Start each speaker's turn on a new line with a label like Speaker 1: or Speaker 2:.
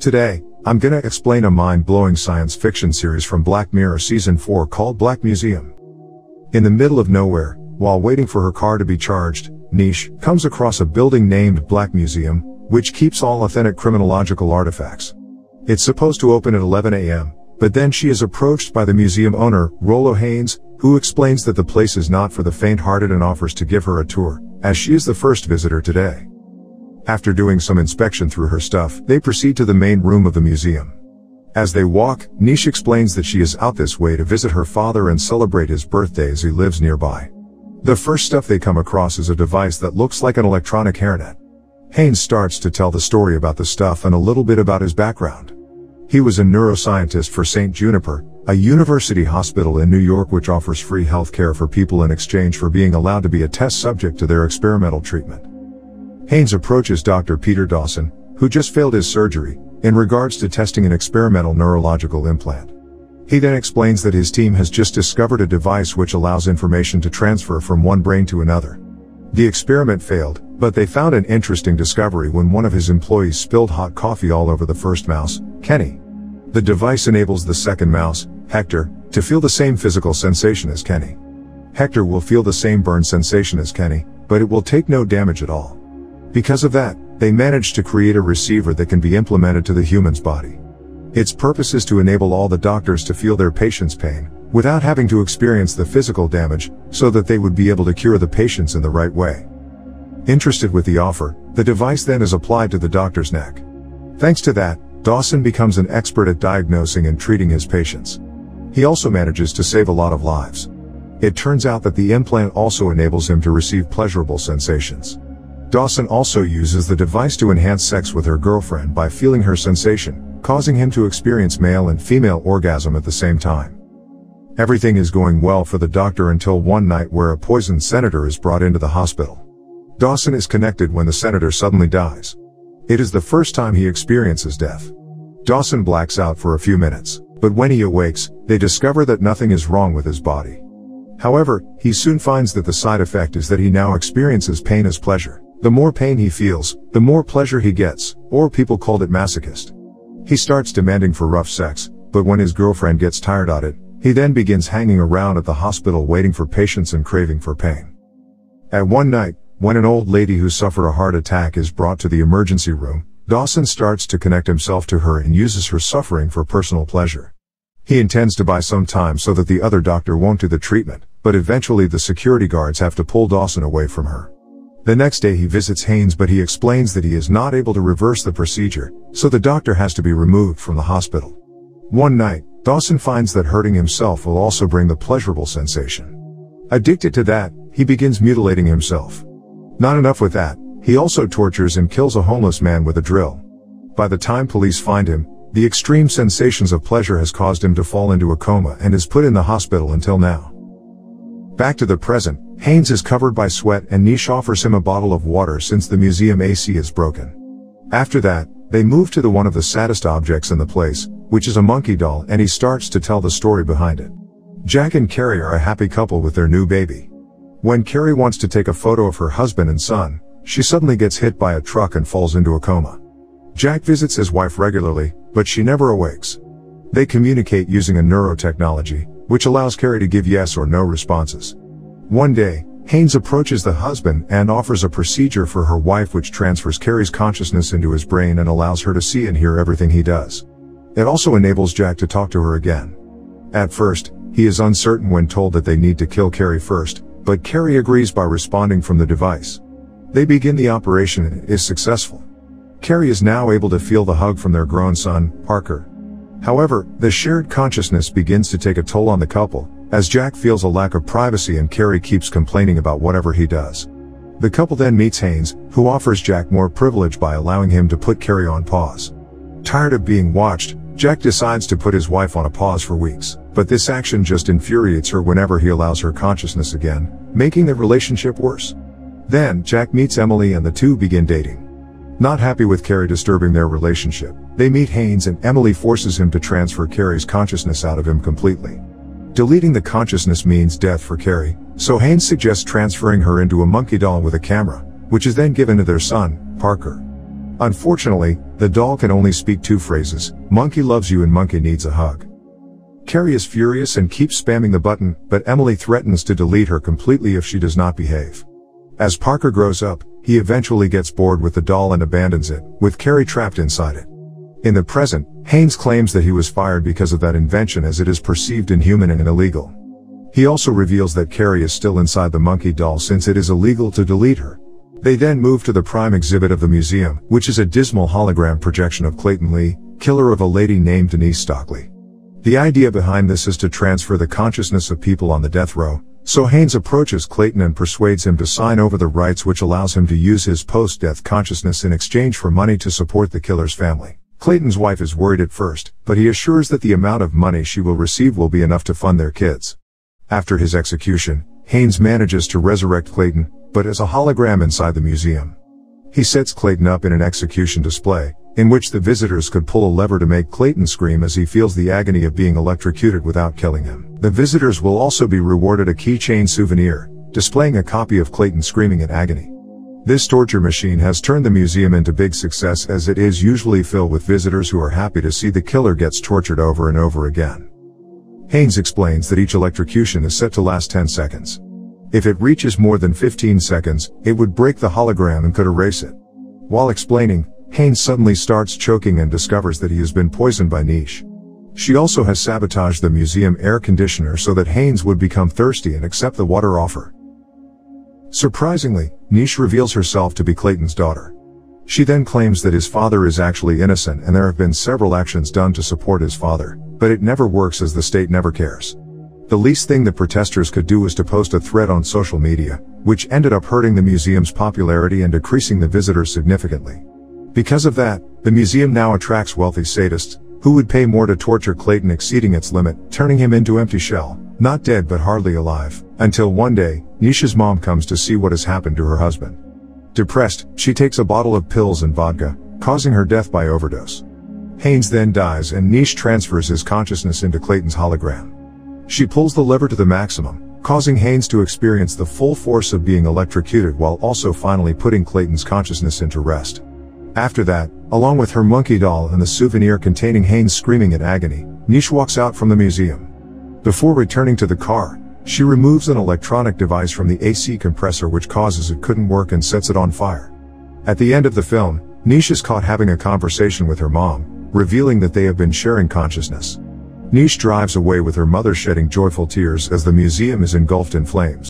Speaker 1: Today, I'm gonna explain a mind-blowing science fiction series from Black Mirror Season 4 called Black Museum. In the middle of nowhere, while waiting for her car to be charged, Niche comes across a building named Black Museum, which keeps all authentic criminological artifacts. It's supposed to open at 11 a.m., but then she is approached by the museum owner, Rollo Haynes, who explains that the place is not for the faint-hearted and offers to give her a tour, as she is the first visitor today. After doing some inspection through her stuff, they proceed to the main room of the museum. As they walk, Niche explains that she is out this way to visit her father and celebrate his birthday as he lives nearby. The first stuff they come across is a device that looks like an electronic hairnet. Haynes starts to tell the story about the stuff and a little bit about his background. He was a neuroscientist for St. Juniper, a university hospital in New York which offers free health care for people in exchange for being allowed to be a test subject to their experimental treatment. Haynes approaches Dr. Peter Dawson, who just failed his surgery, in regards to testing an experimental neurological implant. He then explains that his team has just discovered a device which allows information to transfer from one brain to another. The experiment failed, but they found an interesting discovery when one of his employees spilled hot coffee all over the first mouse, Kenny. The device enables the second mouse, Hector, to feel the same physical sensation as Kenny. Hector will feel the same burn sensation as Kenny, but it will take no damage at all. Because of that, they managed to create a receiver that can be implemented to the human's body. Its purpose is to enable all the doctors to feel their patient's pain, without having to experience the physical damage, so that they would be able to cure the patients in the right way. Interested with the offer, the device then is applied to the doctor's neck. Thanks to that, Dawson becomes an expert at diagnosing and treating his patients. He also manages to save a lot of lives. It turns out that the implant also enables him to receive pleasurable sensations. Dawson also uses the device to enhance sex with her girlfriend by feeling her sensation, causing him to experience male and female orgasm at the same time. Everything is going well for the doctor until one night where a poisoned senator is brought into the hospital. Dawson is connected when the senator suddenly dies. It is the first time he experiences death. Dawson blacks out for a few minutes, but when he awakes, they discover that nothing is wrong with his body. However, he soon finds that the side effect is that he now experiences pain as pleasure. The more pain he feels, the more pleasure he gets, or people called it masochist. He starts demanding for rough sex, but when his girlfriend gets tired of it, he then begins hanging around at the hospital waiting for patients and craving for pain. At one night, when an old lady who suffered a heart attack is brought to the emergency room, Dawson starts to connect himself to her and uses her suffering for personal pleasure. He intends to buy some time so that the other doctor won't do the treatment, but eventually the security guards have to pull Dawson away from her. The next day he visits Haynes, but he explains that he is not able to reverse the procedure, so the doctor has to be removed from the hospital. One night, Dawson finds that hurting himself will also bring the pleasurable sensation. Addicted to that, he begins mutilating himself. Not enough with that, he also tortures and kills a homeless man with a drill. By the time police find him, the extreme sensations of pleasure has caused him to fall into a coma and is put in the hospital until now. Back to the present, Haynes is covered by sweat and Niche offers him a bottle of water since the museum AC is broken. After that, they move to one of the saddest objects in the place, which is a monkey doll, and he starts to tell the story behind it. Jack and Carrie are a happy couple with their new baby. When Carrie wants to take a photo of her husband and son, she suddenly gets hit by a truck and falls into a coma. Jack visits his wife regularly, but she never awakes. They communicate using a neurotechnology, which allows Carrie to give yes or no responses. One day, Haynes approaches the husband and offers a procedure for her wife which transfers Carrie's consciousness into his brain and allows her to see and hear everything he does. It also enables Jack to talk to her again. At first, he is uncertain when told that they need to kill Carrie first, but Carrie agrees by responding from the device. They begin the operation and it is successful. Carrie is now able to feel the hug from their grown son, Parker. However, the shared consciousness begins to take a toll on the couple, as Jack feels a lack of privacy and Carrie keeps complaining about whatever he does. The couple then meets Haynes, who offers Jack more privilege by allowing him to put Carrie on pause. Tired of being watched, Jack decides to put his wife on a pause for weeks, but this action just infuriates her whenever he allows her consciousness again, making the relationship worse. Then, Jack meets Emily and the two begin dating. Not happy with Carrie disturbing their relationship, they meet Haynes and Emily forces him to transfer Carrie's consciousness out of him completely. Deleting the consciousness means death for Carrie, so Haynes suggests transferring her into a monkey doll with a camera, which is then given to their son, Parker. Unfortunately, the doll can only speak two phrases: "Monkey loves you" and "Monkey needs a hug." Carrie is furious and keeps spamming the button, but Emily threatens to delete her completely if she does not behave. As Parker grows up, he eventually gets bored with the doll and abandons it, with Carrie trapped inside it. In the present, Haynes claims that he was fired because of that invention as it is perceived inhuman and illegal. He also reveals that Carrie is still inside the monkey doll since it is illegal to delete her. They then move to the prime exhibit of the museum, which is a dismal hologram projection of Clayton Lee, killer of a lady named Denise Stockley. The idea behind this is to transfer the consciousness of people on the death row, so Haynes approaches Clayton and persuades him to sign over the rights, which allows him to use his post-death consciousness in exchange for money to support the killer's family. Clayton's wife is worried at first, but he assures that the amount of money she will receive will be enough to fund their kids. After his execution, Haynes manages to resurrect Clayton, but as a hologram inside the museum. He sets Clayton up in an execution display, in which the visitors could pull a lever to make Clayton scream as he feels the agony of being electrocuted without killing him. The visitors will also be rewarded a keychain souvenir, displaying a copy of Clayton screaming in agony. This torture machine has turned the museum into big success, as it is usually filled with visitors who are happy to see the killer gets tortured over and over again. Haynes explains that each electrocution is set to last 10 seconds. If it reaches more than 15 seconds, it would break the hologram and could erase it. While explaining, Haynes suddenly starts choking and discovers that he has been poisoned by Niche. She also has sabotaged the museum air conditioner so that Haynes would become thirsty and accept the water offer. Surprisingly, Niche reveals herself to be Clayton's daughter. She then claims that his father is actually innocent and there have been several actions done to support his father, but it never works as the state never cares. The least thing the protesters could do was to post a thread on social media, which ended up hurting the museum's popularity and decreasing the visitors significantly. Because of that, the museum now attracts wealthy sadists, who would pay more to torture Clayton, exceeding its limit, turning him into empty shell, not dead but hardly alive, until one day, Nisha's mom comes to see what has happened to her husband. Depressed, she takes a bottle of pills and vodka, causing her death by overdose. Haynes then dies and Niche transfers his consciousness into Clayton's hologram. She pulls the lever to the maximum, causing Haynes to experience the full force of being electrocuted while also finally putting Clayton's consciousness into rest. After that, along with her monkey doll and the souvenir containing Haynes screaming in agony, Niche walks out from the museum. Before returning to the car, she removes an electronic device from the AC compressor which causes it couldn't work and sets it on fire. At the end of the film, Niche is caught having a conversation with her mom, revealing that they have been sharing consciousness. Niche drives away with her mother shedding joyful tears as the museum is engulfed in flames.